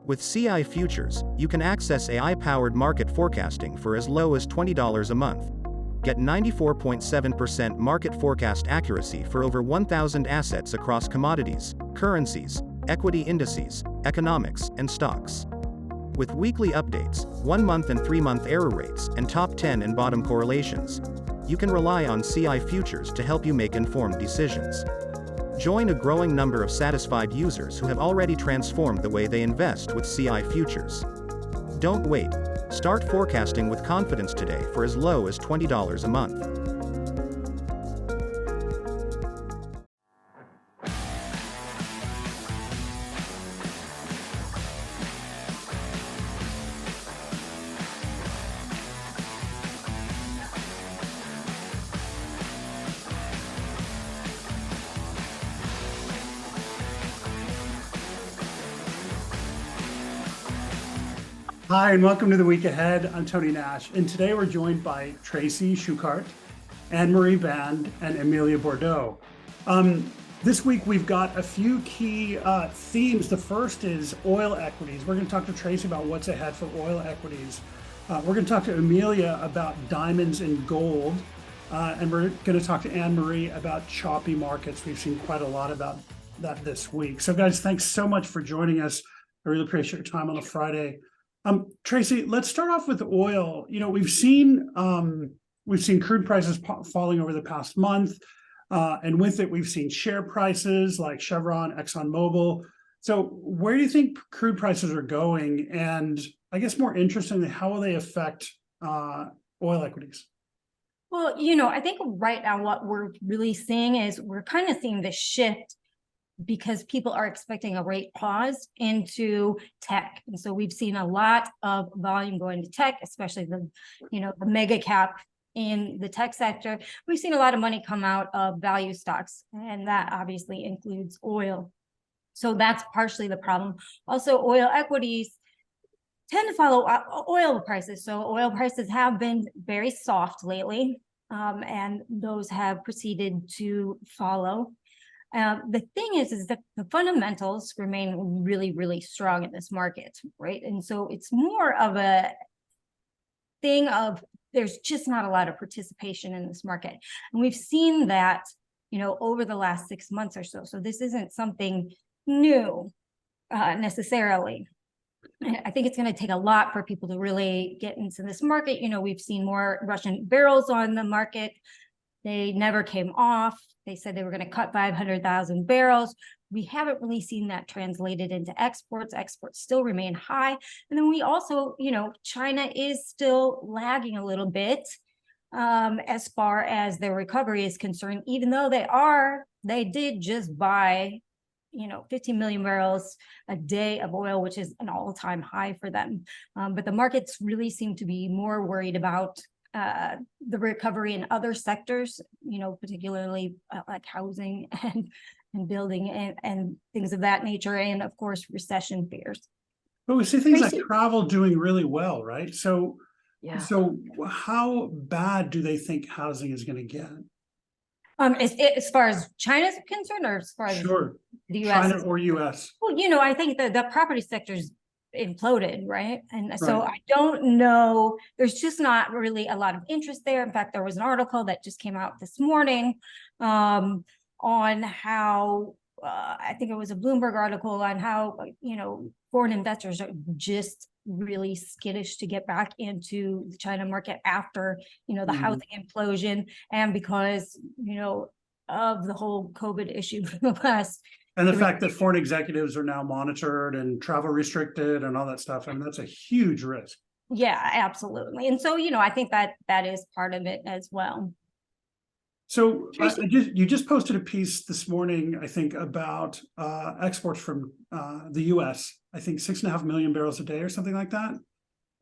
With CI Futures, you can access AI-powered market forecasting for as low as $20 a month. Get 94.7% market forecast accuracy for over 1,000 assets across commodities, currencies, equity indices, economics, and stocks. With weekly updates, 1-month and 3-month error rates, and top 10 and bottom correlations, you can rely on CI Futures to help you make informed decisions. Join a growing number of satisfied users who have already transformed the way they invest with CI Futures. Don't wait. Start forecasting with confidence today for as low as $20 a month. Hi, and welcome to The Week Ahead. I'm Tony Nash, and today we're joined by Tracy Shuchart, Baiynd, and Amelia Bourdeau. This week we've got a few key themes. The first is oil equities. We're going to talk to Tracy about what's ahead for oil equities. We're going to talk to Amelia about diamonds and gold, and we're going to talk to Anne-Marie about choppy markets. We've seen quite a lot about that this week. So guys, thanks so much for joining us. I really appreciate your time on a Friday. Tracy, let's start off with oil. You know, we've seen crude prices falling over the past month, and with it, we've seen share prices like Chevron, ExxonMobil. So, where do you think crude prices are going? And I guess more interestingly, how will they affect oil equities? Well, you know, I think right now what we're really seeing is we're kind of seeing the shift because people are expecting a rate pause into tech. And so we've seen a lot of volume going to tech, especially the mega cap in the tech sector. We've seen a lot of money come out of value stocks, and that obviously includes oil. So that's partially the problem. Also, oil equities tend to follow oil prices. So oil prices have been very soft lately, and those have proceeded to follow. The thing is that the fundamentals remain really, really strong in this market, right? And so it's more of a thing of there's just not a lot of participation in this market. And we've seen that, over the last 6 months or so. So this isn't something new necessarily. I think it's going to take a lot for people to really get into this market. We've seen more Russian barrels on the market. They never came off. They said they were going to cut 500,000 barrels. We haven't really seen that translated into exports. Exports still remain high. And then we also, China is still lagging a little bit as far as their recovery is concerned, even though they did just buy, 15 million barrels a day of oil, which is an all-time high for them. But the markets really seem to be more worried about the recovery in other sectors, particularly like housing and building and things of that nature, and of course recession fears. But we see things like travel doing really well, right? So, So how bad do they think housing is going to get? As far as China's concerned, or as far as the U.S. China or U.S. Well, I think the property sector's imploded, right? And so I don't know, there's just not really a lot of interest there. In fact, there was an article that just came out this morning on how I think it was a Bloomberg article on how foreign investors are just really skittish to get back into the China market after the housing implosion, and because of the whole COVID issue for the last. And the fact that foreign executives are now monitored and travel restricted and all that stuff, I mean, that's a huge risk. Yeah, absolutely. And so, I think that is part of it as well. So you just posted a piece this morning, I think, about exports from the U.S. I think 6.5 million barrels a day or something like that.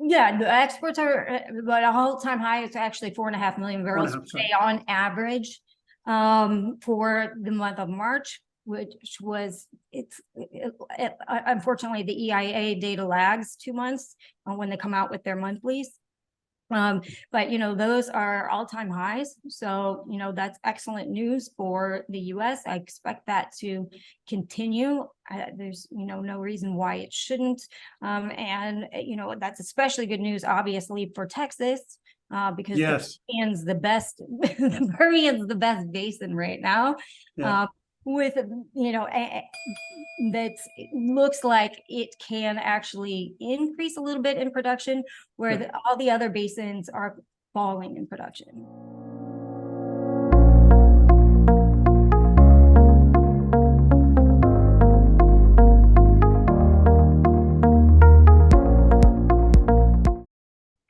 Yeah, the exports are at a all-time high. It's actually 4.5 million barrels a day on average for the month of March, which was unfortunately the EIA data lags 2 months when they come out with their monthlies. But, those are all-time highs. So, that's excellent news for the US. I expect that to continue. There's, no reason why it shouldn't. And, that's especially good news, obviously, for Texas, because Yes. the Permian's the best, the Permian's the best basin right now. Yeah. With, that looks like it can actually increase a little bit in production, where all the other basins are falling in production.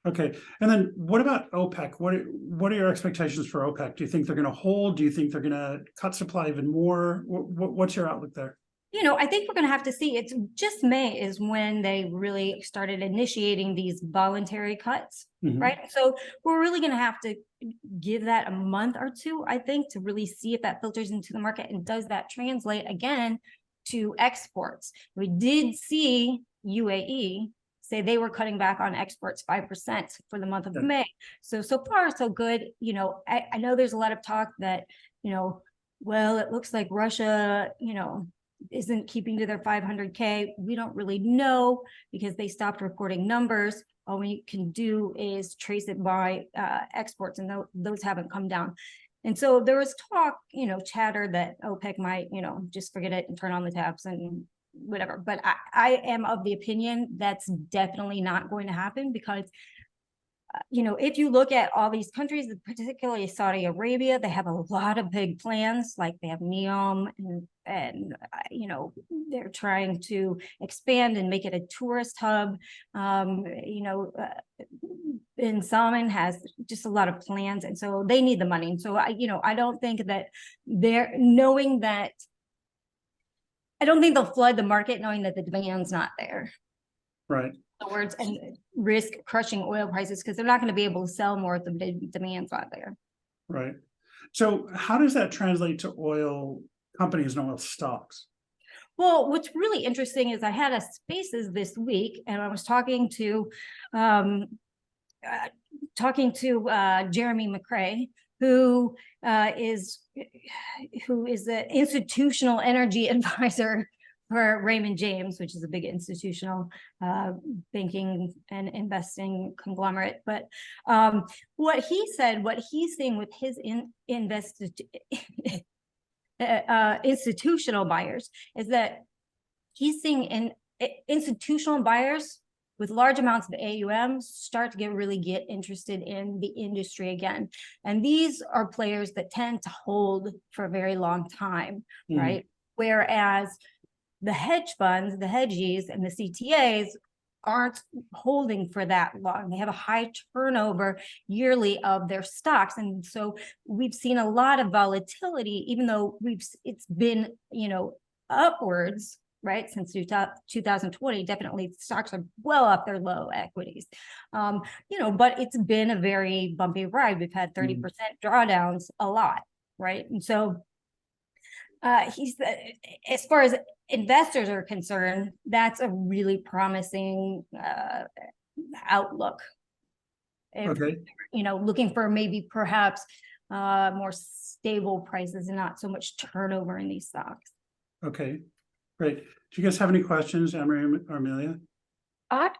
Okay. And then what about OPEC? What are your expectations for OPEC? Do you think they're going to hold? Do you think they're going to cut supply even more? What's your outlook there? I think we're going to have to see. It's just May is when they really started initiating these voluntary cuts, right? So we're really going to have to give that a month or two, I think, to really see if that filters into the market, and does that translate again to exports. We did see UAE say they were cutting back on exports 5% for the month of May. So far, so good. I know there's a lot of talk that, well, it looks like Russia, isn't keeping to their 500K. We don't really know because they stopped reporting numbers. All we can do is trace it by exports, and those haven't come down. And so there was talk, chatter that OPEC might, just forget it and turn on the taps and whatever. But I am of the opinion that's definitely not going to happen, because if you look at all these countries, particularly Saudi Arabia, they have a lot of big plans. Like they have NEOM, and they're trying to expand and make it a tourist hub. Bin Salman has just a lot of plans, and so they need the money. And so I don't think that they're knowing that. I don't think they'll flood the market knowing that the demand's not there. Right. In other words, and risk crushing oil prices, because they're not going to be able to sell more if the demand's not there. Right. So how does that translate to oil companies and oil stocks? Well, what's really interesting is I had a Spaces this week, and I was talking to Jeremy McCrae, who is the institutional energy advisor for Raymond James, which is a big institutional banking and investing conglomerate. But what he said, what he's seeing with his institutional buyers, is that he's seeing institutional buyers with large amounts of AUM start to really get interested in the industry again. And these are players that tend to hold for a very long time, right? Whereas the hedge funds, the hedgies, and the CTAs aren't holding for that long. They have a high turnover yearly of their stocks. And so we've seen a lot of volatility, even though it's been, upwards, right, since 2020. Definitely stocks are well off their low equities, but it's been a very bumpy ride. We've had 30% drawdowns a lot, right? And so as far as investors are concerned, that's a really promising outlook. Okay. Looking for perhaps more stable prices and not so much turnover in these stocks. Okay, great. Do you guys have any questions, Emery or Amelia? I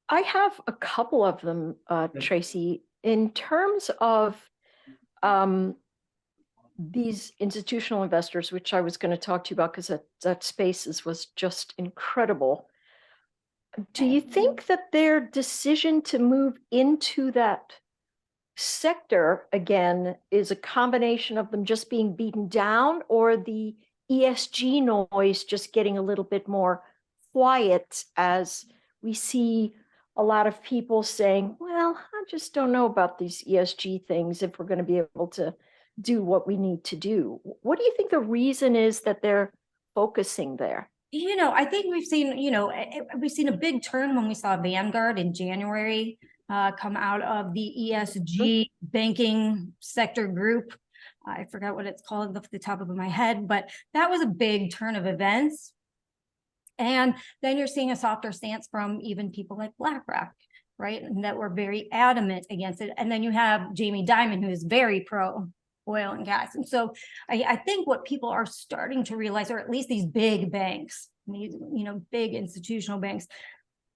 have a couple of them, Tracy. In terms of these institutional investors, which I was going to talk to you about because that Spaces was just incredible. Do you think that their decision to move into that sector again is a combination of them just being beaten down, or the ESG noise just getting a little bit more quiet, as we see a lot of people saying, well, I just don't know about these ESG things if we're going to be able to do what we need to do? What do you think the reason is that they're focusing there? I think we've seen a big turn when we saw Vanguard in January come out of the ESG banking sector group. I forgot what it's called off the top of my head, but that was a big turn of events. And then you're seeing a softer stance from even people like BlackRock, right? And that were very adamant against it. And then you have Jamie Dimon, who is very pro oil and gas. And so I think what people are starting to realize, or at least these big banks, these, big institutional banks,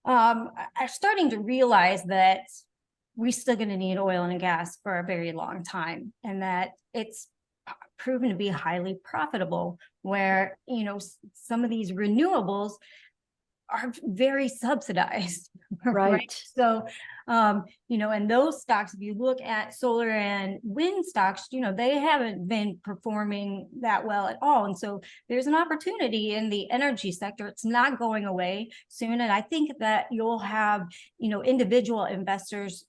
are starting to realize that we're still going to need oil and gas for a very long time, and that it's proven to be highly profitable, where, some of these renewables are very subsidized, right? So, and those stocks, if you look at solar and wind stocks, they haven't been performing that well at all. And so there's an opportunity in the energy sector. It's not going away soon. And I think that you'll have, individual investors,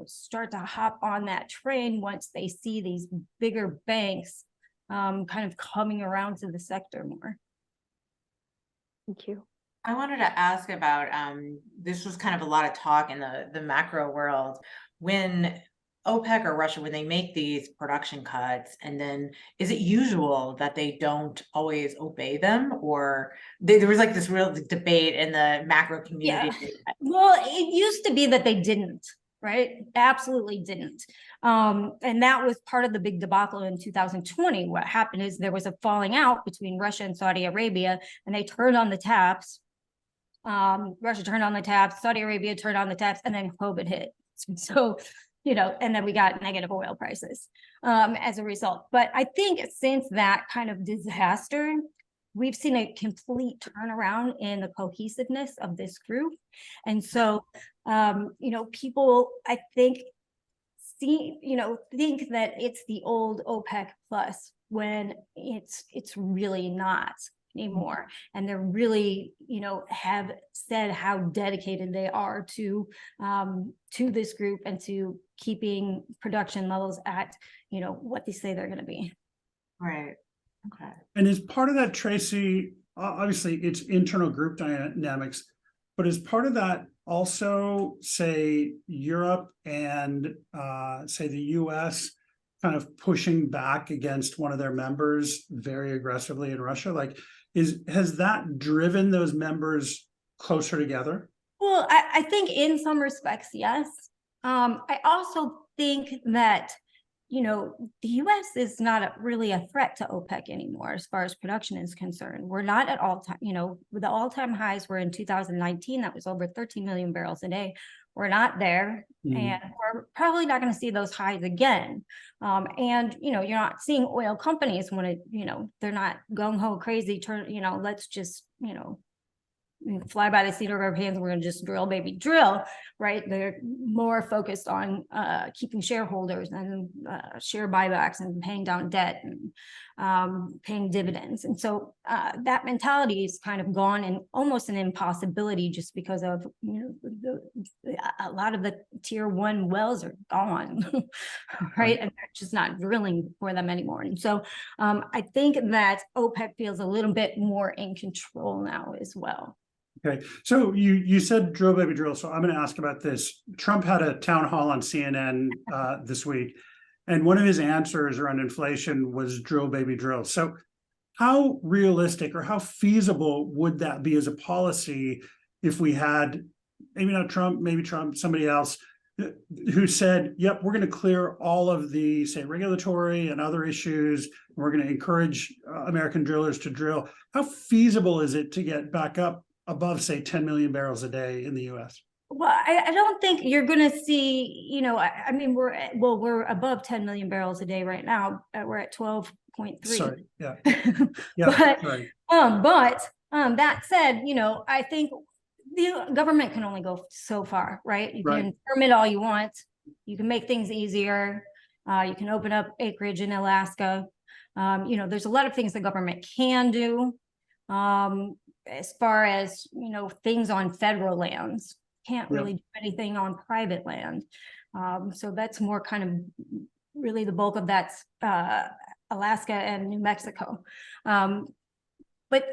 start to hop on that train once they see these bigger banks kind of coming around to the sector more. Thank you. I wanted to ask about, this was kind of a lot of talk in the macro world, when OPEC or Russia, when they make these production cuts, and then is it usual that they don't always obey them? Or there was like this real debate in the macro community. Yeah. Well, it used to be that they didn't, right? Absolutely didn't. And that was part of the big debacle in 2020. What happened is there was a falling out between Russia and Saudi Arabia, and they turned on the taps. Russia turned on the taps, Saudi Arabia turned on the taps, and then COVID hit. So, and then we got negative oil prices as a result. But I think since that kind of disaster, we've seen a complete turnaround in the cohesiveness of this group. And so, people, I think, think that it's the old OPEC plus, when it's really not anymore. And they're really, have said how dedicated they are to this group and to keeping production levels at, what they say they're going to be. Right. Okay. And as part of that, Tracy, obviously it's internal group dynamics, but as part of that also, say, Europe and say the US kind of pushing back against one of their members very aggressively in Russia, has that driven those members closer together? Well, I think in some respects, yes. I also think that, the US is not really a threat to OPEC anymore as far as production is concerned. We're not at all time, the all-time highs were in 2019. That was over 13 million barrels a day. We're not there, and we're probably not going to see those highs again. And, you're not seeing oil companies when it, they're not gung-ho crazy, let's just, fly by the seat of our pants, we're going to just drill, baby, drill, right? They're more focused on keeping shareholders and share buybacks and paying down debt and paying dividends. And so that mentality is kind of gone, and almost an impossibility, just because of, a lot of the tier one wells are gone, right? And they're just not drilling for them anymore. And so I think that OPEC feels a little bit more in control now as well. Okay, so you said drill, baby, drill. So I'm going to ask about this. Trump had a town hall on CNN this week, and one of his answers around inflation was drill, baby, drill. So how realistic or how feasible would that be as a policy if we had, maybe not Trump, maybe Trump, somebody else who said, yep, we're going to clear all of the, say, regulatory and other issues. We're going to encourage American drillers to drill. How feasible is it to get back up above, say, 10 million barrels a day in the US? Well, I don't think you're going to see, I mean, we're above 10 million barrels a day right now. We're at 12.3. Sorry, yeah. But, sorry. But that said, I think the government can only go so far, right? You can permit all you want. You can make things easier. You can open up acreage in Alaska. There's a lot of things the government can do. As far as, things on federal lands, can't really do anything on private land. So that's more kind of really the bulk of that's Alaska and New Mexico. But,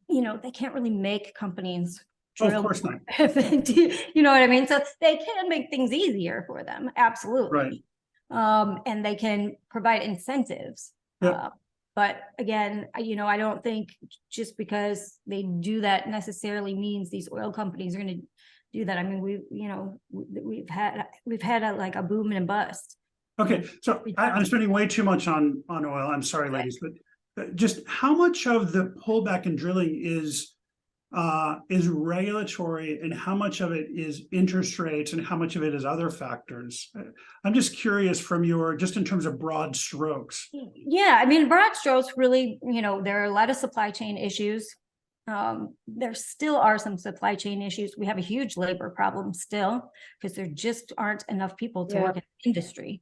they can't really make companies drill. Of course not. You know what I mean? So they can make things easier for them. Absolutely. Right. And they can provide incentives. Yep. But again, I don't think just because they do that necessarily means these oil companies are going to do that. I mean, we've had a boom and a bust. Okay, so I'm spending way too much on oil. I'm sorry, ladies, but just how much of the pullback in drilling is regulatory, and how much of it is interest rates, and how much of it is other factors? I'm just curious from just in terms of broad strokes. Yeah, I mean, broad strokes, really, there are a lot of supply chain issues. There still are some supply chain issues. We have a huge labor problem still, because there just aren't enough people to work in the industry.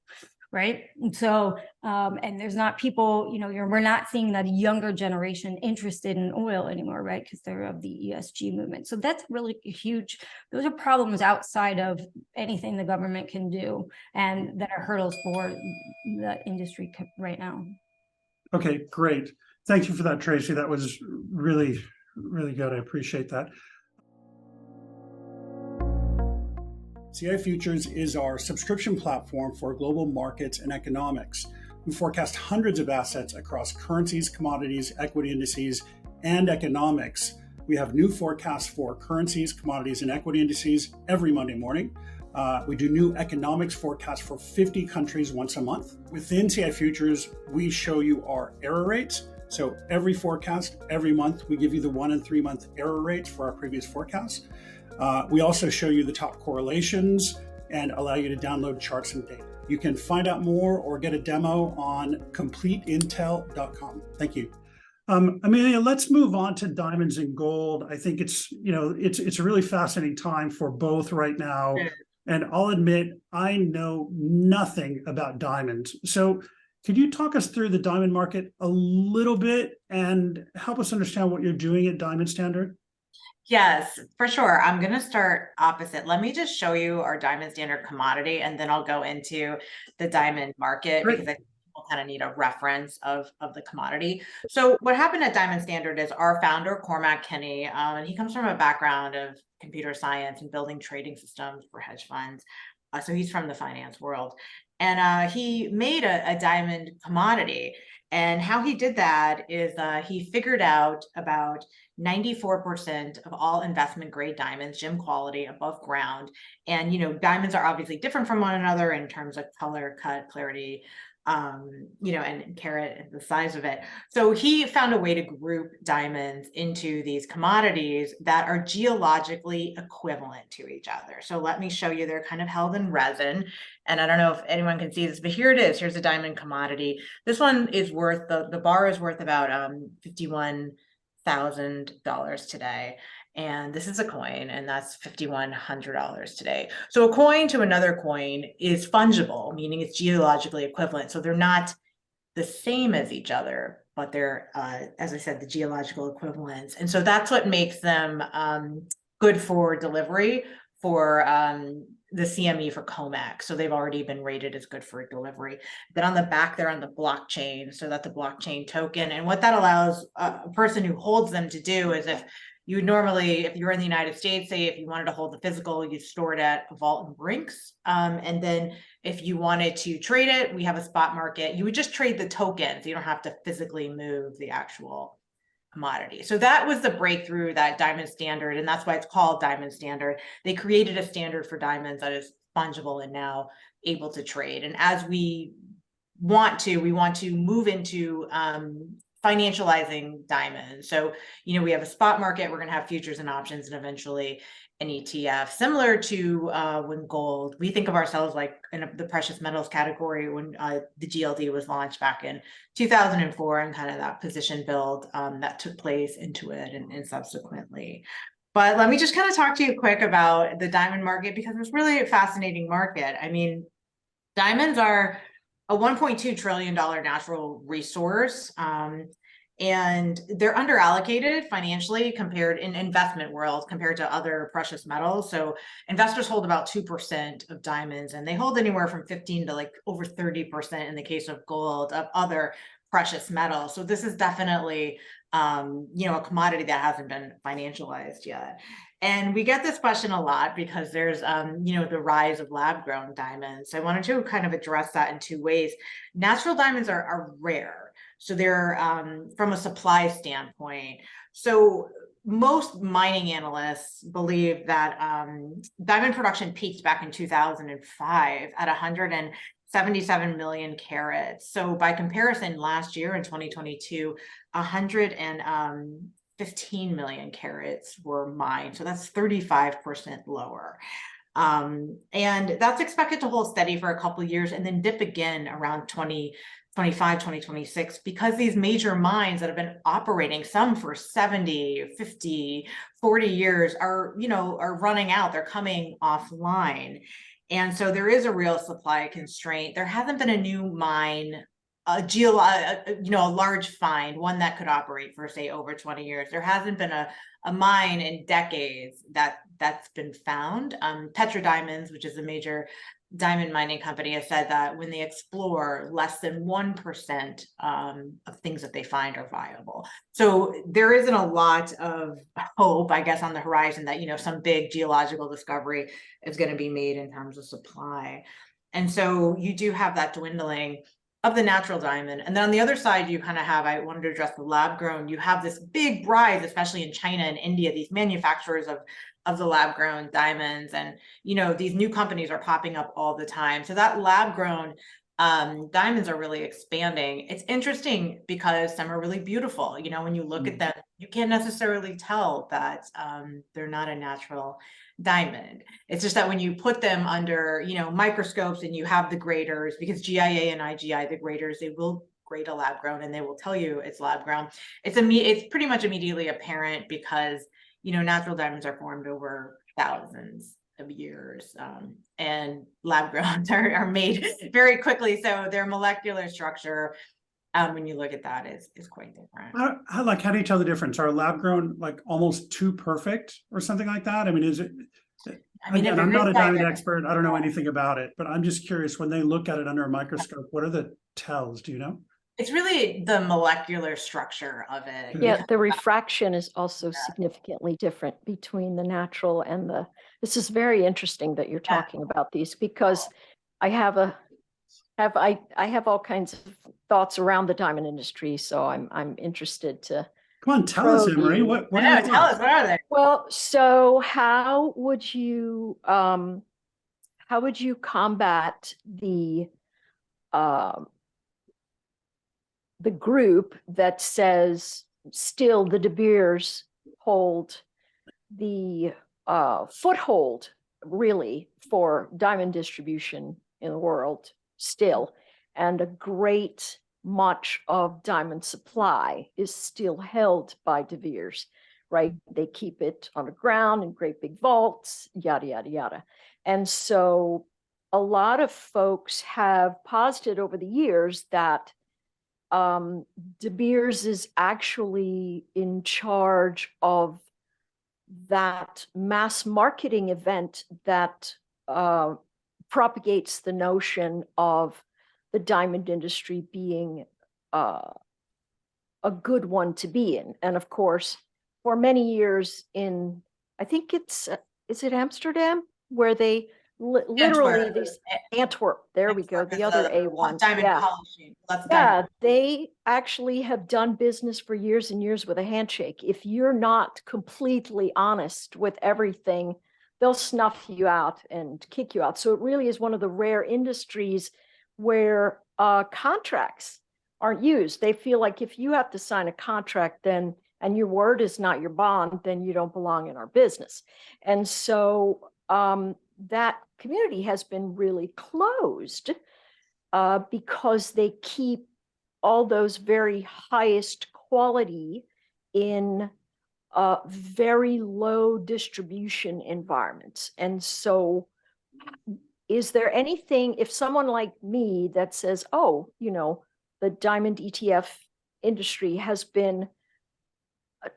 Right. And so, and there's not people, we're not seeing that younger generation interested in oil anymore, right? Because they're of the ESG movement. So that's really huge. Those are problems outside of anything the government can do, and that are hurdles for the industry right now. Okay, great. Thank you for that, Tracy. That was really, really good. I appreciate that. CI Futures is our subscription platform for global markets and economics. We forecast hundreds of assets across currencies, commodities, equity indices, and economics. We have new forecasts for currencies, commodities, and equity indices every Monday morning. We do new economics forecasts for 50 countries once a month. Within CI Futures, we show you our error rates. So every forecast, every month, we give you the 1 and 3 month error rates for our previous forecasts. We also show you the top correlations and allow you to download charts and data. You can find out more or get a demo on completeintel.com. Thank you. Amelia, let's move on to diamonds and gold. I think it's a really fascinating time for both right now. And I'll admit, I know nothing about diamonds. So could you talk us through the diamond market a little bit and help us understand what you're doing at Diamond Standard? Yes, for sure. I'm going to start opposite. Let me just show you our Diamond Standard commodity, and then I'll go into the diamond market. Great. Because I think people kind of need a reference of the commodity. So what happened at Diamond Standard is our founder, Cormac Kenny, and he comes from a background of computer science and building trading systems for hedge funds. So he's from the finance world. And he made a diamond commodity. And how he did that is he figured out about 94% of all investment grade diamonds, gem quality, above ground. And, diamonds are obviously different from one another in terms of color, cut, clarity, and carat and the size of it. So he found a way to group diamonds into these commodities that are geologically equivalent to each other. So let me show you, they're kind of held in resin. And I don't know if anyone can see this, but here it is. Here's a diamond commodity. This one is worth, the bar is worth about $51,000 today. And this is a coin, and that's $5,100 today. So a coin to another coin is fungible, meaning it's geologically equivalent. So they're not the same as each other, but they're, as I said, the geological equivalents. And so that's what makes them good for delivery for the CME for COMEX. So they've already been rated as good for delivery. Then on the back, they're on the blockchain. So that's the blockchain token. And what that allows a person who holds them to do is, if you normally, if you're in the United States, say if you wanted to hold the physical, you store it at a vault and Brinks. And then if you wanted to trade it, we have a spot market. You would just trade the tokens. You don't have to physically move the actual commodity. So that was the breakthrough, that Diamond Standard, and that's why it's called Diamond Standard. They created a standard for diamonds that is fungible and now able to trade. And as we want to move into financializing diamonds. So, we have a spot market, we're going to have futures and options, and eventually an ETF, similar to when gold, we think of ourselves like in the precious metals category when the GLD was launched back in 2004, and kind of that position build that took place into it and subsequently. But let me just kind of talk to you quick about the diamond market, because it's really a fascinating market. I mean, diamonds are a $1.2 trillion natural resource. And they're underallocated financially compared in investment world compared to other precious metals. So investors hold about 2% of diamonds, and they hold anywhere from 15 to like over 30% in the case of gold of other precious metals. So this is definitely, a commodity that hasn't been financialized yet. And we get this question a lot because there's, the rise of lab-grown diamonds. So I wanted to kind of address that in two ways. Natural diamonds are rare. So they're from a supply standpoint. So most mining analysts believe that diamond production peaked back in 2005 at 177 million carats. So by comparison, last year in 2022, 115 million carats were mined. So that's 35% lower. And that's expected to hold steady for a couple of years and then dip again around 2025, 2026, because these major mines that have been operating, some for 70, 50, 40 years are running out, they're coming offline. And so there is a real supply constraint. There hasn't been a new mine, a large find, one that could operate for say over 20 years. There hasn't been a mine in decades that's been found. Petra Diamonds, which is a major diamond mining company, has said that when they explore, less than 1% of things that they find are viable. So there isn't a lot of hope, I guess, on the horizon that some big geological discovery is going to be made in terms of supply. And so you do have that dwindling of the natural diamond. And then on the other side, you kind of have, I wanted to address the lab grown, you have this big rise, especially in China and India, these manufacturers of the lab grown diamonds. And, these new companies are popping up all the time. So that lab grown diamonds are really expanding. It's interesting because some are really beautiful. When you look at them, you can't necessarily tell that they're not a natural diamond. It's just that when you put them under, microscopes and you have the graders, because GIA and IGI, the graders, they will grade a lab grown and they will tell you it's lab grown. It's pretty much immediately apparent because, natural diamonds are formed over thousands of years, and lab growns are made very quickly. So their molecular structure, when you look at that, is quite different. How do you tell the difference? Are lab grown like almost too perfect or something like that? I mean, is it? Again, I'm not a diamond expert. I don't know anything about it, but I'm just curious, when they look at it under a microscope, what are the tells? Do you know? It's really the molecular structure of it. Yeah, the refraction is also significantly different between the natural and the. This is very interesting that you're talking about these, because I have all kinds of thoughts around the diamond industry, so I'm interested to. Come on, tell us, Emery. What tell us, what are they? Well, so how would you combat the group that says still the De Beers hold the foothold really for diamond distribution in the world still, and a great much of diamond supply is still held by De Beers, right? They keep it on the ground in great big vaults, yada, yada, yada. And so a lot of folks have posited over the years that De Beers is actually in charge of that mass marketing event that propagates the notion of the diamond industry being a good one to be in. And of course, for many years in, I think is it Amsterdam, where they literally these Antwerp, there we go, the other A1. Diamond polishing. They actually have done business for years and years with a handshake. If you're not completely honest with everything, they'll snuff you out and kick you out. So it really is one of the rare industries where contracts aren't used. They feel like if you have to sign a contract, then and your word is not your bond, then you don't belong in our business. And so that community has been really closed because they keep all those very highest quality in very low distribution environments. And so is there anything, if someone like me that says, oh, the diamond ETF industry has been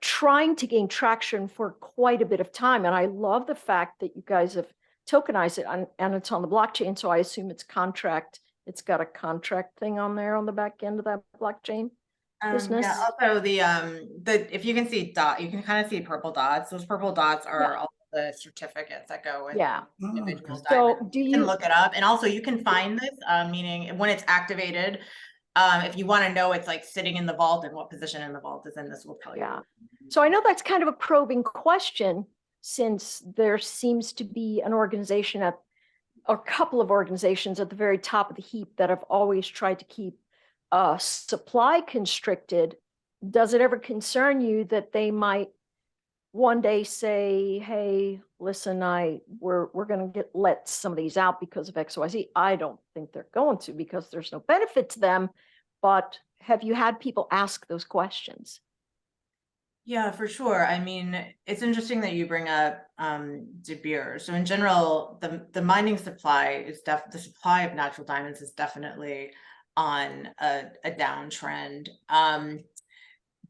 trying to gain traction for quite a bit of time, and I love the fact that you guys have tokenized it and it's on the blockchain, so I assume it's got a contract thing on there on the back end of that blockchain business. Yeah, also the if you can see you can kind of see purple dots. Those purple dots are all the certificates that go with individual diamonds. So you can look it up, and also you can find this, meaning when it's activated, If you want to know, it's like sitting in the vault and what position in the vault is in, this will tell you. Yeah. So I know that's kind of a probing question, since there seems to be an organization or a couple of organizations at the very top of the heap that have always tried to keep supply constricted. Does it ever concern you that they might one day say, hey, listen, we're going to let some of these out because of XYZ? I don't think they're going to, because there's no benefit to them. But have you had people ask those questions? Yeah, for sure. I mean, it's interesting that you bring up De Beers. So in general, the mining supply is the supply of natural diamonds is definitely on a downtrend.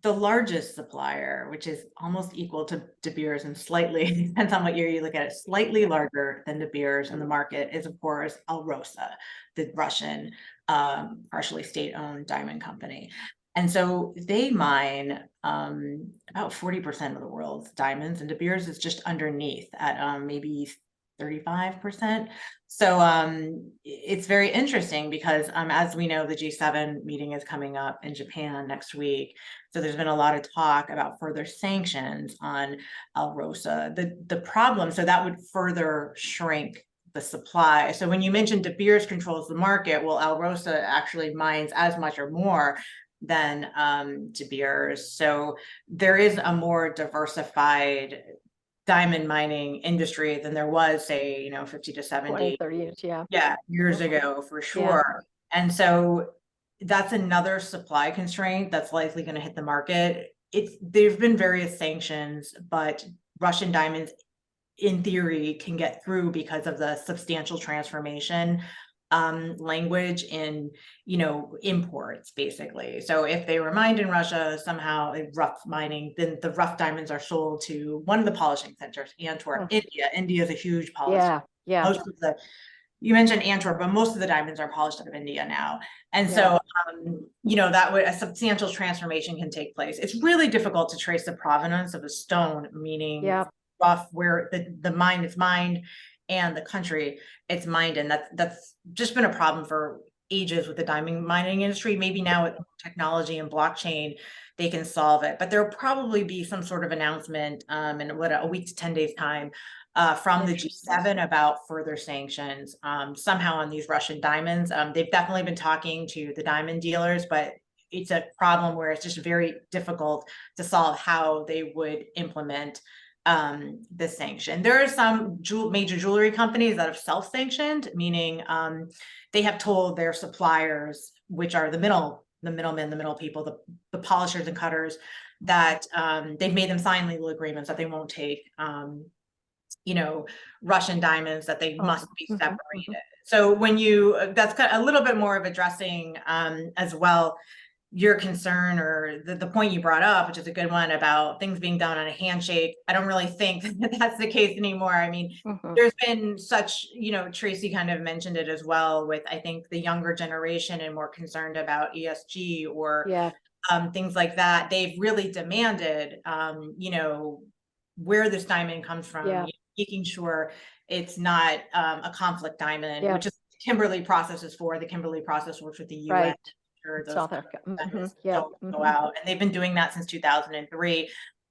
The largest supplier, which is almost equal to De Beers and slightly, depends on what year you look at it, slightly larger than De Beers in the market, is of course Alrosa, the Russian partially state-owned diamond company. And so they mine about 40% of the world's diamonds, and De Beers is just underneath at maybe 35%. So it's very interesting because as we know, the G7 meeting is coming up in Japan next week. So there's been a lot of talk about further sanctions on Alrosa. The problem, so that would further shrink the supply. So when you mentioned De Beers controls the market, well, Alrosa actually mines as much or more than De Beers. So there is a more diversified diamond mining industry than there was, say, 50 to 70 20, 30 years, years ago, for sure. And so that's another supply constraint that's likely going to hit the market. There've been various sanctions, but Russian diamonds in theory can get through because of the substantial transformation language in imports, basically. So if they were mined in Russia somehow, rough mining, then the rough diamonds are sold to one of the polishing centers, Antwerp. India is a huge polishing. Most of you mentioned Antwerp, but most of the diamonds are polished out of India now. And so that would, a substantial transformation can take place. It's really difficult to trace the provenance of a stone, meaning rough, where the mine is mined and the country it's mined in. That's just been a problem for ages with the diamond mining industry. Maybe now with technology and blockchain, they can solve it, but there'll probably be some sort of announcement in a week to 10 days time from the G7 about further sanctions somehow on these Russian diamonds. They've definitely been talking to the diamond dealers, but it's a problem where it's just very difficult to solve how they would implement the sanction. There are some major jewelry companies that have self-sanctioned, meaning they have told their suppliers, which are the middlemen, the middle people, the polishers and cutters, that they've made them sign legal agreements that they won't take Russian diamonds, that they must be separated. So when that's kind of a little bit more of addressing as well your concern, or the point you brought up, which is a good one, about things being done on a handshake. I don't really think that that's the case anymore. I mean, there's been such, Tracy kind of mentioned it as well, with, I think, the younger generation and more concerned about ESG or things like that. They've really demanded, where this diamond comes from, making sure it's not a conflict diamond, which is Kimberley process is for. The Kimberley process works with the UN. South Africa go out, and they've been doing that since 2003.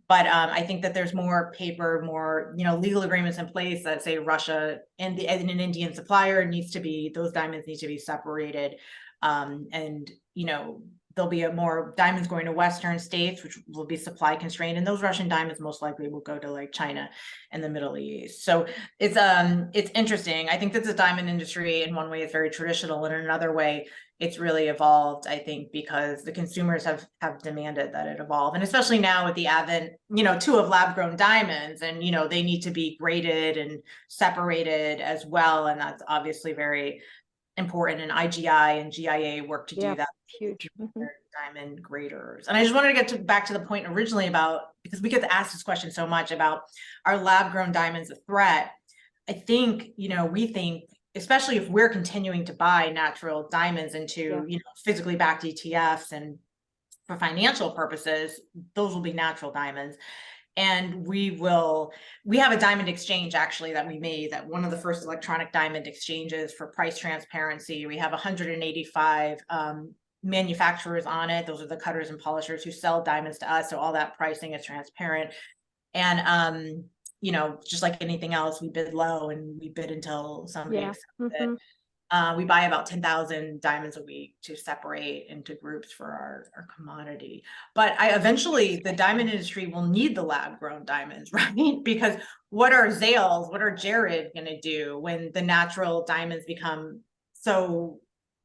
But I think that there's more legal agreements in place that say Russia and an Indian supplier those diamonds need to be separated, and there'll be more diamonds going to Western states, which will be supply constrained, and those Russian diamonds most likely will go to like China and the Middle East. So it's interesting. I think that the diamond industry in one way is very traditional, and in another way it's really evolved, I think, because the consumers have demanded that it evolve. And especially now with the advent, too, of lab-grown diamonds, and, they need to be graded and separated as well. And that's obviously very important. And IGI and GIA work to do that. Huge. Diamond graders. And I just wanted to get back to the point originally about, because we get asked this question so much about, are lab-grown diamonds a threat? I think, we think, especially if we're continuing to buy natural diamonds into, physically backed ETFs, and for financial purposes, those will be natural diamonds. And we have a diamond exchange actually that we made, that one of the first electronic diamond exchanges for price transparency. We have 185 manufacturers on it. Those are the cutters and polishers who sell diamonds to us. So all that pricing is transparent. And, you know, just like anything else, we bid low and we bid until somebody accepts it. We buy about 10,000 diamonds a week to separate into groups for our commodity. But eventually the diamond industry will need the lab grown diamonds, right? Because what are Zales, what are Jared going to do when the natural diamonds become so,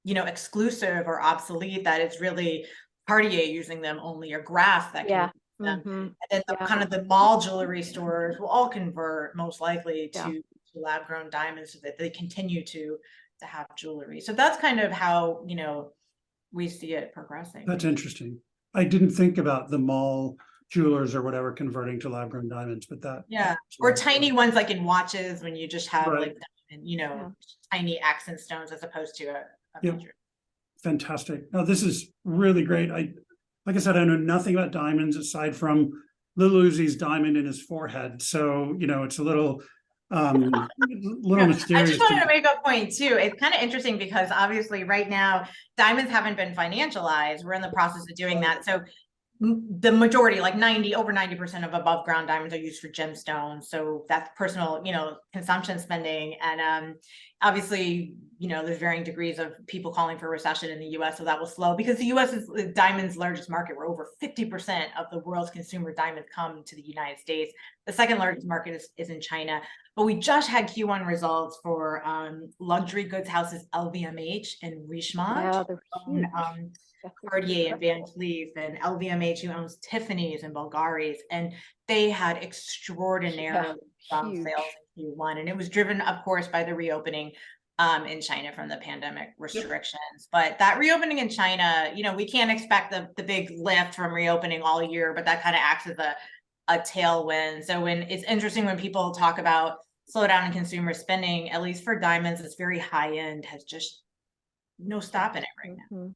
you know, exclusive or obsolete that it's really Cartier using them only, or Graf that can use them. And then the, kind of the mall jewelry stores will all convert most likely to lab grown diamonds so that they continue to have jewelry. So that's kind of how, you know, we see it progressing. That's interesting. I didn't think about the mall jewelers or whatever converting to lab grown diamonds, but that or tiny ones like in watches when you just have like diamond, you know, tiny accent stones as opposed to a major. Fantastic. Now this is really great. Like I said, I know nothing about diamonds aside from Lil Uzi's diamond in his forehead. So, you know, it's a little mysterious. I just wanted to make a point too. It's kind of interesting because obviously right now diamonds haven't been financialized. We're in the process of doing that. So the majority, like over 90% of above ground diamonds are used for gemstones. So that's personal, you know, consumption spending. And obviously, you know, there's varying degrees of people calling for a recession in the US. So that will slow because the US is the diamond's largest market, where over 50% of the world's consumer diamonds come to the United States. The second largest market is in China. But we just had Q1 results for luxury goods houses LVMH and Richemont. Cartier and Van Cleef, and LVMH, who owns Tiffany's and Bulgari's, and they had extraordinary strong sales in Q1, and it was driven, of course, by the reopening in China from the pandemic restrictions. But that reopening in China, you know, we can't expect the big lift from reopening all year, but that kind of acts as a tailwind. So when it's interesting when people talk about slowdown in consumer spending, at least for diamonds, it's very high end, has just no stop in it right now.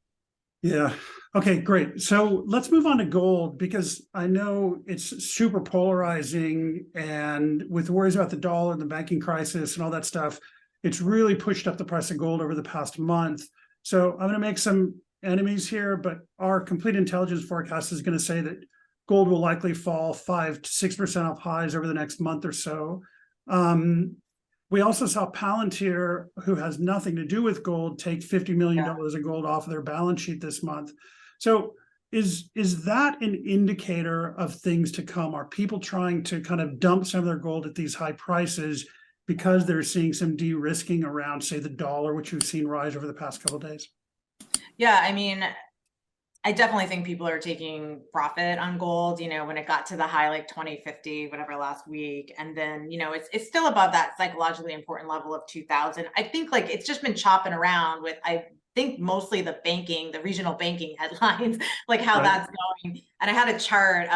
Yeah. Okay, great. So let's move on to gold, because I know it's super polarizing, and with worries about the dollar and the banking crisis and all that stuff, it's really pushed up the price of gold over the past month. So I'm going to make some enemies here, but our complete intelligence forecast is going to say that gold will likely fall 5 to 6% off highs over the next month or so. We also saw Palantir, who has nothing to do with gold, take $50 million of gold off of their balance sheet this month. So is that an indicator of things to come? Are people trying to kind of dump some of their gold at these high prices because they're seeing some de-risking around, say, the dollar, which we've seen rise over the past couple of days? Yeah, I mean, I definitely think people are taking profit on gold, you know, when it got to the high, like 2050, whatever, last week. And then, you know, it's still above that psychologically important level of 2000. I think like it's just been chopping around with, I think mostly the regional banking headlines, like how that's going. And I had a chart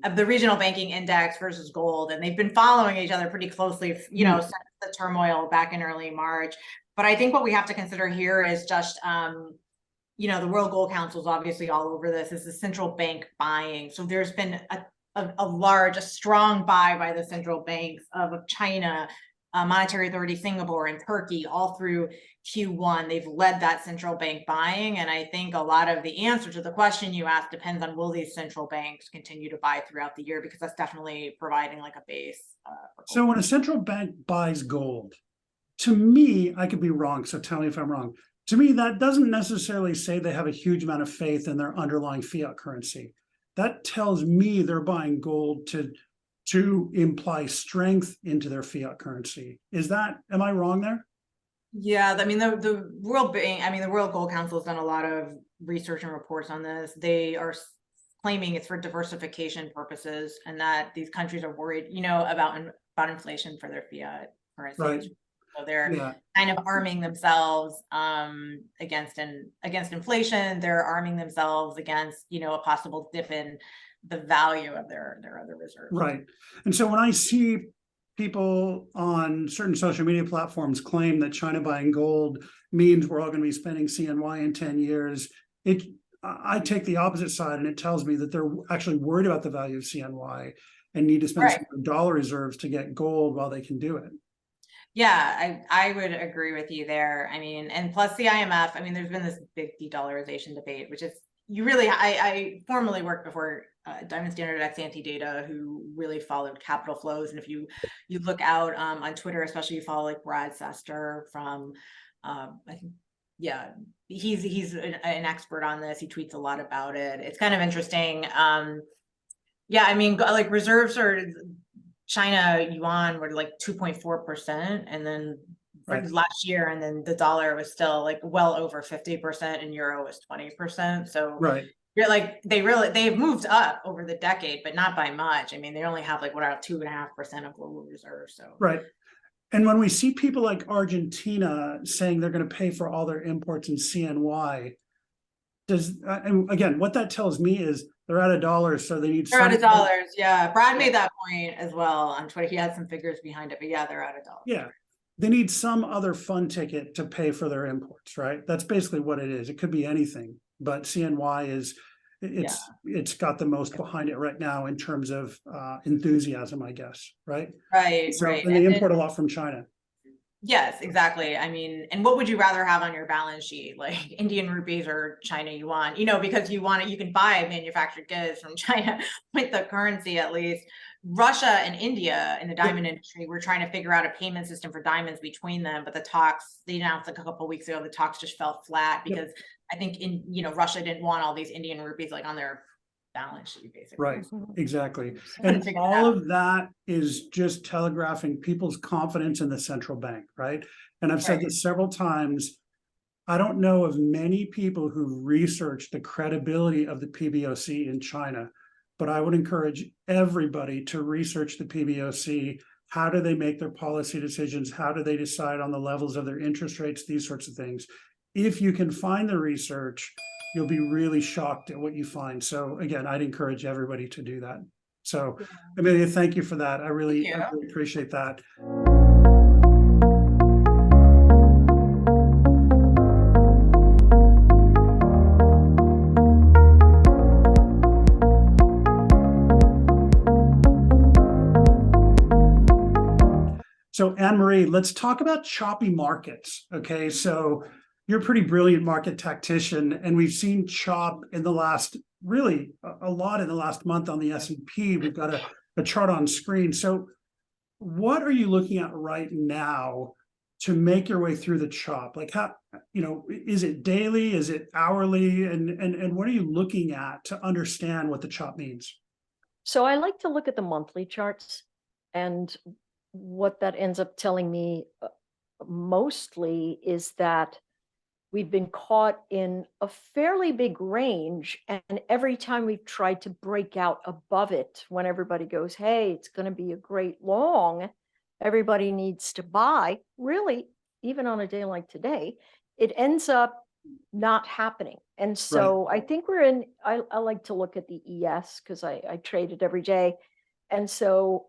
of the regional banking index versus gold, and they've been following each other pretty closely, you know, since the turmoil back in early March. But I think what we have to consider here is just, you know, the World Gold Council is obviously all over this. Is the central bank buying? So there's been a strong buy by the central banks of China, Monetary Authority, Singapore, and Turkey all through Q1. They've led that central bank buying, and I think a lot of the answer to the question you asked depends on, will these central banks continue to buy throughout the year, because that's definitely providing like a base. So when a central bank buys gold, to me, I could be wrong, so tell me if I'm wrong. To me, that doesn't necessarily say they have a huge amount of faith in their underlying fiat currency. That tells me they're buying gold to imply strength into their fiat currency. Am I wrong there? Yeah, I mean, the World Gold Council has done a lot of research and reports on this. They are claiming it's for diversification purposes, and that these countries are worried, you know, about inflation for their fiat currency. Right. So they're kind of arming themselves against inflation. They're arming themselves against, you know, a possible dip in the value of their other reserves. Right. And so when I see people on certain social media platforms claim that China buying gold means we're all going to be spending CNY in 10 years, I take the opposite side, and it tells me that they're actually worried about the value of CNY and need to spend some dollar reserves to get gold while they can do it. Yeah, I would agree with you there. I mean, and plus the IMF, I mean, there's been this big de-dollarization debate, which is I formerly worked before Diamond Standard ex-ante data, who really followed capital flows. And if you look out on Twitter, especially you follow like Brad Sester from I think, yeah, he's an expert on this. He tweets a lot about it. It's kind of interesting. Yeah, I mean, like reserves are China yuan were like 2.4%, and then Right. last year, and then the dollar was still like well over 50%, and euro was 20%. So Right. you're like they've moved up over the decade, but not by much. I mean, they only have like 2.5% of global reserves. So Right. And when we see people like Argentina saying they're going to pay for all their imports in CNY, and again, what that tells me is they're out of dollars, so they need they're out of some. dollars. Yeah, Brad made that point as well on Twitter. He had some figures behind it, but yeah, they're out of dollars. Yeah, they need some other fun ticket to pay for their imports, right? That's basically what it is. It could be anything, but CNY is it's got the most behind it right now in terms of enthusiasm, I guess, right? Right, So, right. and they import a lot from China. Yes, exactly. I mean, and what would you rather have on your balance sheet, like Indian rupees or China yuan? You know, because you can buy manufactured goods from China with the currency at least. Russia and India in the diamond industry, we're trying to figure out a payment system for diamonds between them, but the talks, they announced like a couple of weeks ago, the talks just fell flat because I think Russia didn't want all these Indian rupees like on their balance sheet, basically. Right, exactly. Couldn't And figure it all out. of that is just telegraphing people's confidence in the central bank, right? And I've said Right. this several times. I don't know of many people who've researched the credibility of the PBOC in China, but I would encourage everybody to research the PBOC. How do they make their policy decisions? How do they decide on the levels of their interest rates? These sorts of things. If you can find the research, you'll be really shocked at what you find. So again, I'd encourage everybody to do that. So Amelia, thank you for that. I really appreciate that. So Anne-Marie, let's talk about choppy markets. Okay, so you're a pretty brilliant market tactician, and we've seen chop in the last, really a lot in the last month on the S&P. We've got a chart on screen. So what are you looking at right now to make your way through the chop? Like how, is it daily? Is it hourly? And what are you looking at to understand what the chop means? So I like to look at the monthly charts, and what that ends up telling me mostly is that we've been caught in a fairly big range, and every time we've tried to break out above it, when everybody goes, hey, it's going to be a great long, everybody needs to buy, really, even on a day like today, it ends up not happening. And so I think we're in, I like to look at the ES because I trade it every day. And so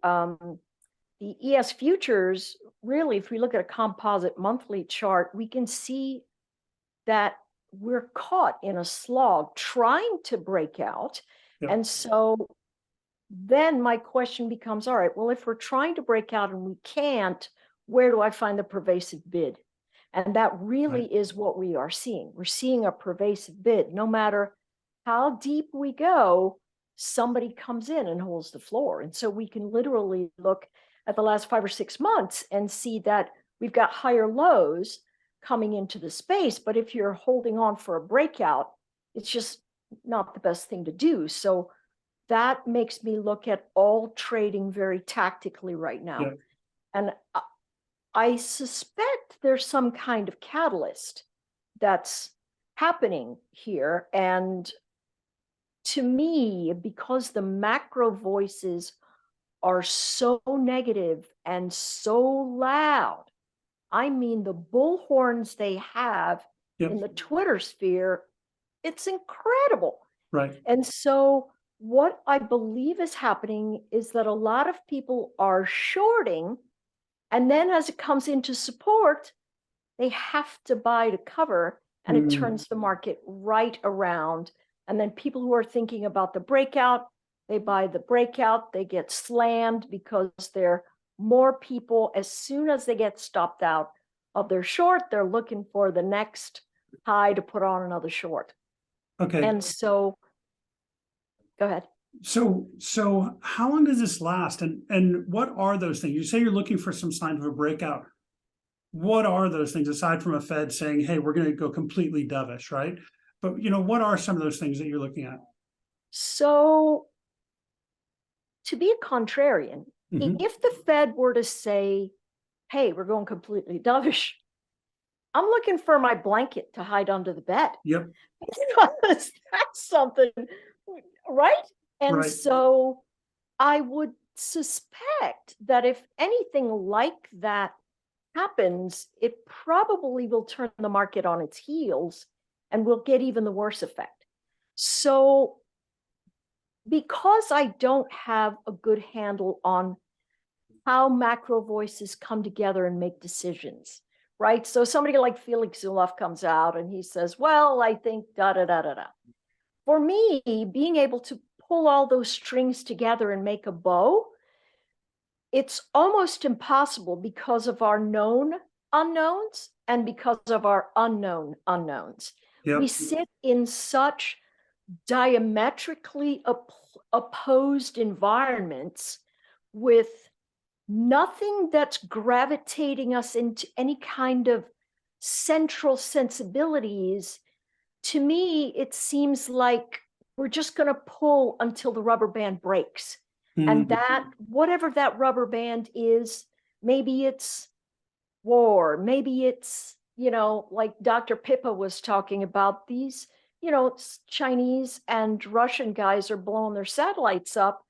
the ES futures, really, if we look at a composite monthly chart, we can see that we're caught in a slog trying to break out. And so then my question becomes, all right, well, if we're trying to break out and we can't, where do I find the pervasive bid? And that really is what we are seeing. We're seeing a pervasive bid. No matter how deep we go, somebody comes in and holds the floor. And so we can literally look at the last 5 or 6 months and see that we've got higher lows coming into the space. But if you're holding on for a breakout, it's just not the best thing to do. So that makes me look at all trading very tactically right now. And I suspect there's some kind of catalyst that's happening here. And to me, because the macro voices are so negative and so loud, I mean, the bullhorns they have in the Twitter sphere, it's incredible. Right. And so what I believe is happening is that a lot of people are shorting, and then as it comes into support, they have to buy to cover, and it turns the market right around. And then people who are thinking about the breakout, they buy the breakout, they get slammed because they're more people, as soon as they get stopped out of their short, they're looking for the next high to put on another short. Okay. And so, go ahead. So how long does this last? And what are those things? You say you're looking for some signs of a breakout. What are those things aside from a Fed saying, hey, we're going to go completely dovish, right? But what are some of those things that you're looking at? So to be a contrarian, Mhm. if the Fed were to say, hey, we're going completely dovish, I'm looking for my blanket to hide under the bed. Yep. Because that's something, right? And Right. so I would suspect that if anything like that happens, it probably will turn the market on its heels and we'll get even the worse effect. So because I don't have a good handle on how macro voices come together and make decisions, right? So somebody like Felix Zulauf comes out and he says, well, I think da da da da da. For me, being able to pull all those strings together and make a bow, it's almost impossible because of our known unknowns and because of our unknown unknowns. Yep. We sit in such diametrically opposed environments with nothing that's gravitating us into any kind of central sensibilities. To me, it seems like we're just going to pull until the rubber band breaks. And that, whatever that rubber band is, maybe it's war, maybe it's, like Dr. Pippa was talking about, these, Chinese and Russian guys are blowing their satellites up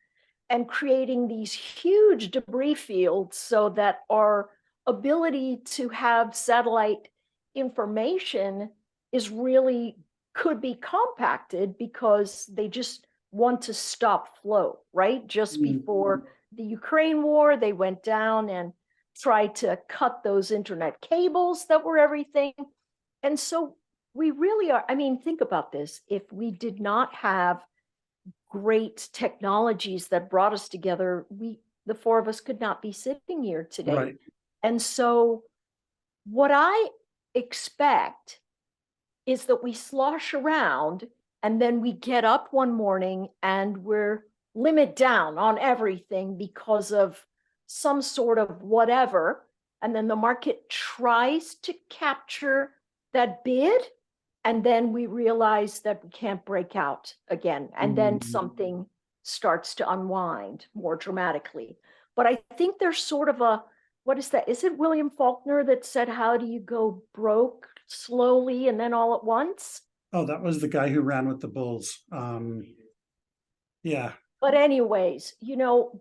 and creating these huge debris fields so that our ability to have satellite information is really could be compacted because they just want to stop flow, right? Just before the Ukraine war, they went down and tried to cut those internet cables that were everything. And so we really are, I mean, think about this. If we did not have great technologies that brought us together, the four of us could not be sitting here today. Right. And so what I expect is that we slosh around and then we get up one morning and we're limit down on everything because of some sort of whatever. And then the market tries to capture that bid. And then we realize that we can't break out again. And then something starts to unwind more dramatically. But I think there's sort of what is that? Is it William Faulkner that said, how do you go broke slowly and then all at once? Oh, that was the guy who ran with the Bulls. Yeah. But anyways,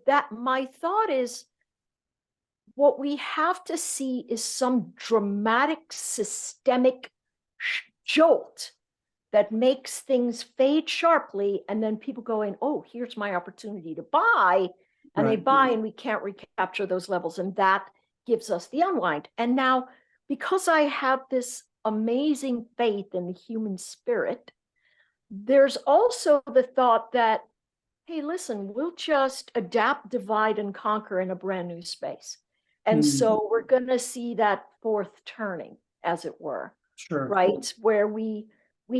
that my thought is what we have to see is some dramatic systemic jolt that makes things fade sharply. And then people go in, oh, here's my opportunity to buy. And they buy and we can't recapture those levels. And that gives us the unwind. And now, because I have this amazing faith in the human spirit, there's also the thought that, hey, listen, we'll just adapt, divide, and conquer in a brand new space. And so we're going to see that fourth turning, as it were. Sure. Right? Where we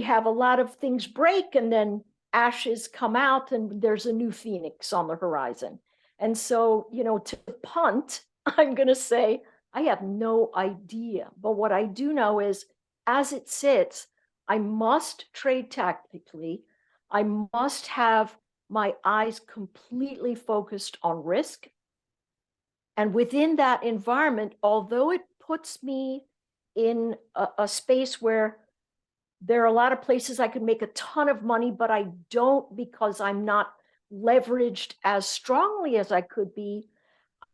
have a lot of things break and then ashes come out and there's a new phoenix on the horizon. And so, to punt, I'm going to say, I have no idea. But what I do know is, as it sits, I must trade tactically. I must have my eyes completely focused on risk. And within that environment, although it puts me in a space where there are a lot of places I could make a ton of money, but I don't because I'm not leveraged as strongly as I could be,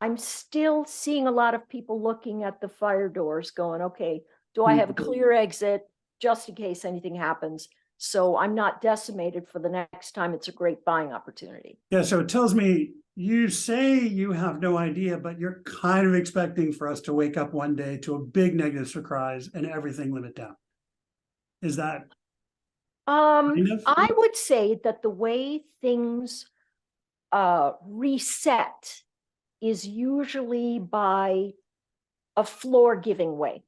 I'm still seeing a lot of people looking at the fire doors going, okay, do I have a clear exit just in case anything happens? So I'm not decimated for the next time. It's a great buying opportunity. Yeah, so it tells me you say you have no idea, but you're kind of expecting for us to wake up one day to a big negative surprise and everything limit down. Is that kind of? I would say that the way things reset is usually by a floor giving way.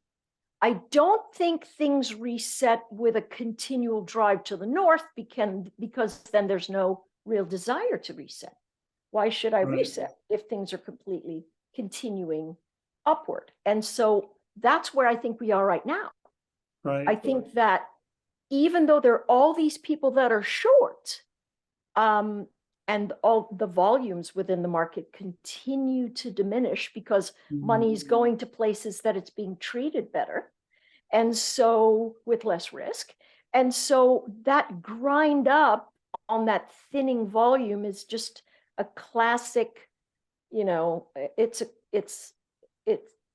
I don't think things reset with a continual drive to the north because then there's no real desire to reset. Why should I reset if things are completely continuing upward? And so that's where I think we are right now. I think that even though there are all these people that are short, and all the volumes within the market continue to diminish because money is going to places that it's being treated better, and so with less risk. And so that grind up on that thinning volume is just a classic,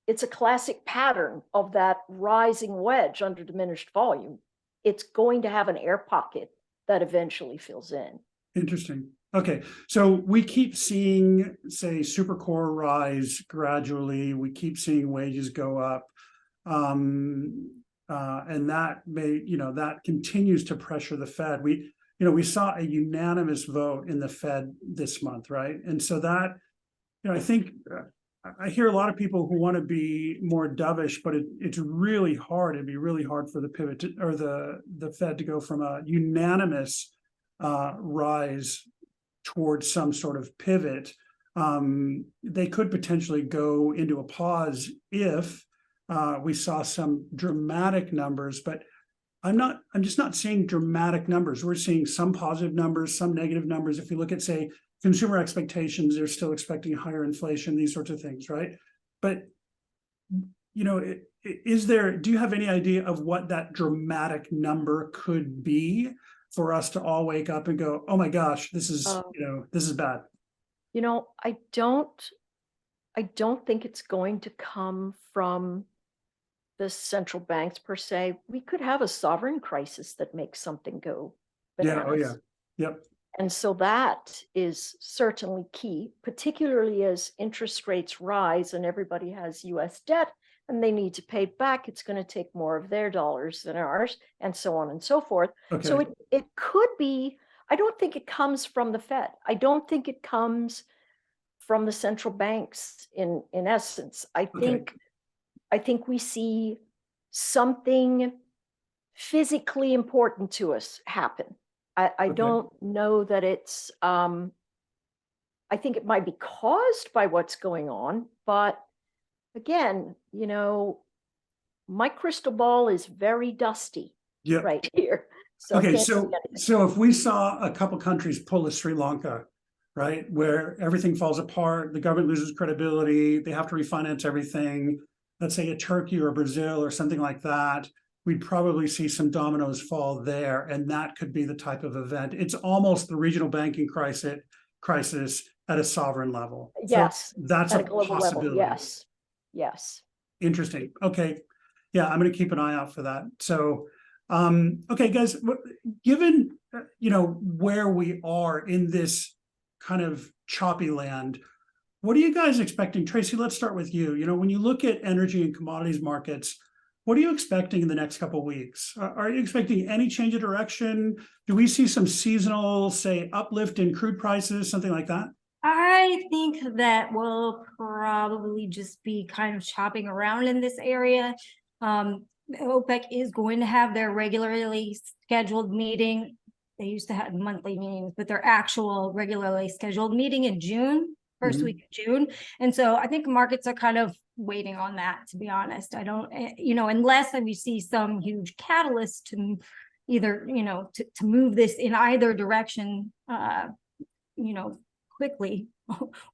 it's a classic pattern of that rising wedge under diminished volume. It's going to have an air pocket that eventually fills in. Interesting. Okay, so we keep seeing, say, super core rise gradually. We keep seeing wages go up, and that that continues to pressure the Fed. We saw a unanimous vote in the Fed this month, right? And so that, I think I hear a lot of people who want to be more dovish, but it's really hard. It'd be really hard for the pivot or the Fed to go from a unanimous rise towards some sort of pivot. They could potentially go into a pause if we saw some dramatic numbers, but I'm just not seeing dramatic numbers. We're seeing some positive numbers, some negative numbers. If you look at, say, consumer expectations, they're still expecting higher inflation, these sorts of things, right? But do you have any idea of what that dramatic number could be for us to all wake up and go, oh my gosh, this is bad? I don't think it's going to come from the central banks per se. We could have a sovereign crisis that makes something go bananas. Yeah, oh yeah, yep. And so that is certainly key, particularly as interest rates rise and everybody has US debt and they need to pay back. It's going to take more of their dollars than ours, and so on and so forth. Okay. So it could be, I don't think it comes from the Fed. I don't think it comes from the central banks in essence. I think we see something physically important to us happen. I don't know that it's, I think it might be caused by what's going on, but again, my crystal ball is very dusty right here. So so if we saw a couple countries pull a Sri Lanka, right, where everything falls apart, the government loses credibility, they have to refinance everything, let's say a Turkey or a Brazil or something like that, we'd probably see some dominoes fall there, and that could be the type of event. It's almost the regional banking crisis at a sovereign level. Yes, so that's at a global possibility. Level. Yes. Interesting. Okay, yeah, I'm going to keep an eye out for that. So, okay, guys, given where we are in this kind of choppy land, what are you guys expecting? Tracy, let's start with you. When you look at energy and commodities markets, what are you expecting in the next couple of weeks? Are you expecting any change of direction? Do we see some seasonal, say, uplift in crude prices, something like that? I think that we'll probably just be kind of chopping around in this area. OPEC is going to have their regularly scheduled meeting. They used to have monthly meetings, but their actual regularly scheduled meeting in June. First week of June. And so I think markets are kind of waiting on that, to be honest. I don't, unless we see some huge catalyst to either, to move this in either direction, quickly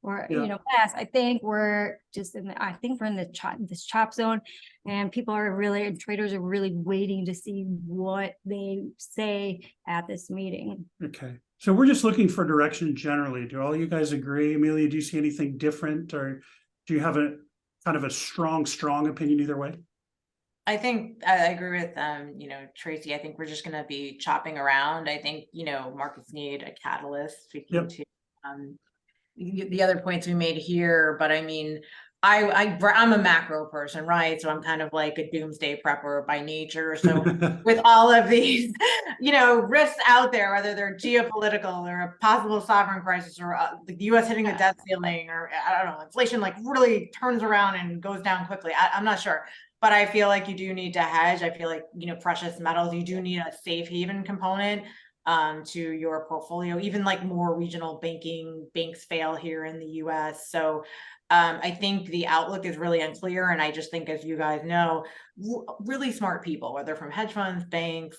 or, fast. I think we're just we're in this chop zone, and traders are really waiting to see what they say at this meeting. Okay. So we're just looking for direction generally. Do all you guys agree? Amelia, do you see anything different, or do you have a kind of a strong opinion either way? I think I agree with Tracy. I think we're just going to be chopping around. I think markets need a catalyst. Speaking to the other points we made here, but I mean, I'm a macro person, right? So I'm kind of like a doomsday prepper by nature. So with all of these, risks out there, whether they're geopolitical or a possible sovereign crisis or the U.S. hitting the debt ceiling, or I don't know, inflation like really turns around and goes down quickly. I'm not sure, but I feel like you do need to hedge. I feel like, precious metals, you do need a safe haven component to your portfolio. Even like more regional banks fail here in the U.S. So I think the outlook is really unclear. And I just think, as you guys know, really smart people, whether from hedge funds, banks,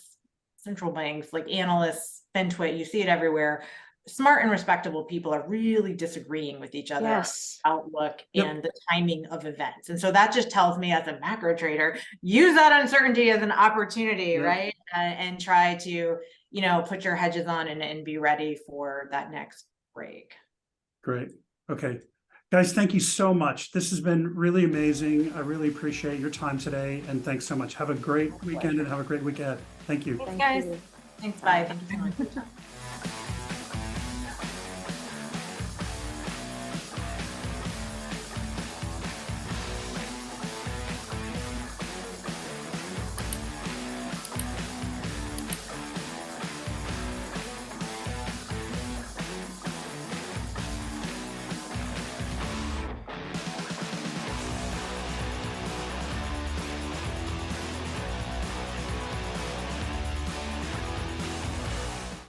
central banks, like analysts, FinTwit, you see it everywhere. Smart and respectable people are really disagreeing with each other. Yes. Outlook and the timing of events. And so that just tells me, as a macro trader, use that uncertainty as an opportunity, right? And try to, put your hedges on and be ready for that next break. Great. Okay. Guys, thank you so much. This has been really amazing. I really appreciate your time today. And thanks so much. Have a great weekend and have a great weekend. Thank you. Thanks, guys. you. Thanks, bye. Thank you so much.